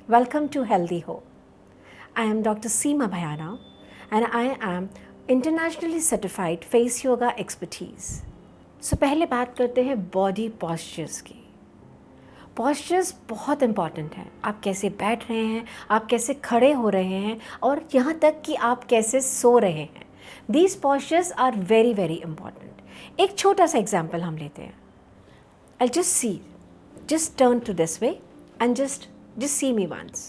Welcome to HealthyHo. I am Dr. Seema Bhayana and I am internationally certified face yoga expertise. So पहले बात करते हैं body postures की. Postures बहुत important हैं. आप कैसे बैठ रहे हैं, आप कैसे खड़े हो रहे हैं और यहाँ तक कि आप कैसे सो रहे हैं. These postures are very very important. एक छोटा सा एग्जाम्पल हम लेते हैं. I'll just turn to this way and just see me once.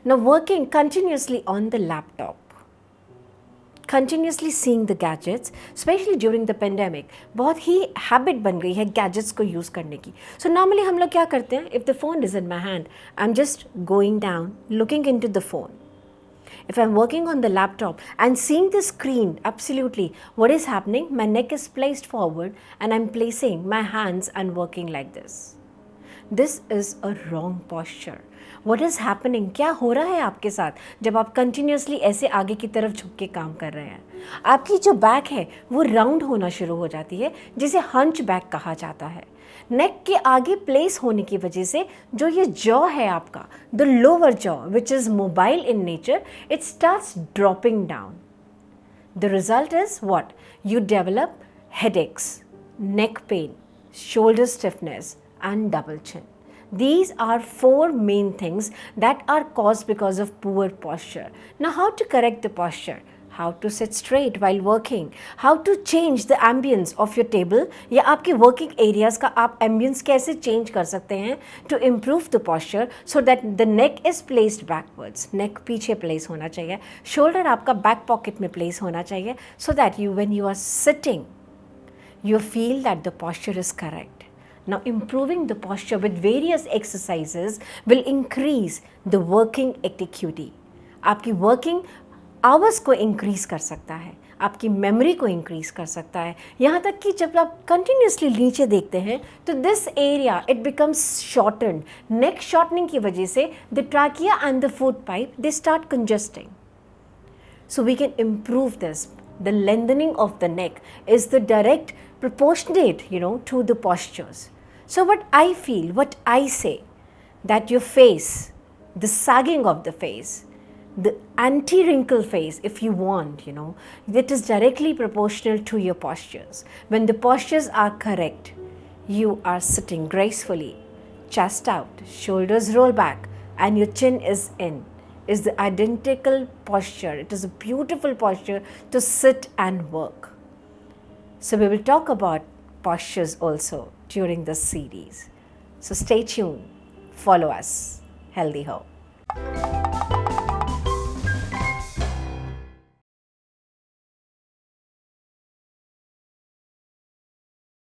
Now working continuously on the laptop, continuously seeing the gadgets, especially during the pandemic, बहुत ही habit बन गई है gadgets को use करने की. So normally हम लोग क्या करते हैं, if the phone is in my hand, I'm just going down, looking into the phone. If I'm working on the laptop and seeing the screen, absolutely, what is happening? My neck is placed forward and I'm placing my hands and working like this. This is a wrong posture. What is happening? क्या हो रहा है आपके साथ जब आप continuously ऐसे आगे की तरफ झुक के काम कर रहे हैं? आपकी जो बैक है वो राउंड होना शुरू हो जाती है, जिसे हंच बैक कहा जाता है. नेक के आगे प्लेस होने की वजह से जो ये जॉ है आपका, the lower jaw which is mobile in nature, it starts dropping down. The result is what? You develop headaches, neck pain, shoulder stiffness and double chin. These are four main things that are caused because of poor posture. Now how to correct the posture? How to sit straight while working? How to change the ambience of your table? या आपके working areas का आप ambience कैसे change कर सकते हैं to improve the posture so that the neck is placed backwards. Neck पीछे place होना चाहिए. Shoulder आपका back pocket में place होना चाहिए so that when you are sitting, you feel that the posture is correct. Now improving the posture with various exercises will increase the working acuity. आपकी working hours को increase कर सकता है, आपकी memory को increase कर सकता है. यहाँ तक कि जब आप continuously नीचे देखते हैं तो this area it becomes shortened. Neck shortening की वजह से the trachea and the food pipe they start congesting. So we can improve this. The lengthening of the neck is the direct proportionate, to the postures. So what I feel, what I say, that your face, the sagging of the face, the anti-wrinkle face, if you want, that is directly proportional to your postures. When the postures are correct, you are sitting gracefully, chest out, shoulders roll back, and your chin is in. Is the identical posture. It is a beautiful posture to sit and work. So we will talk about postures also during this series. So stay tuned. Follow us. HealthyHo.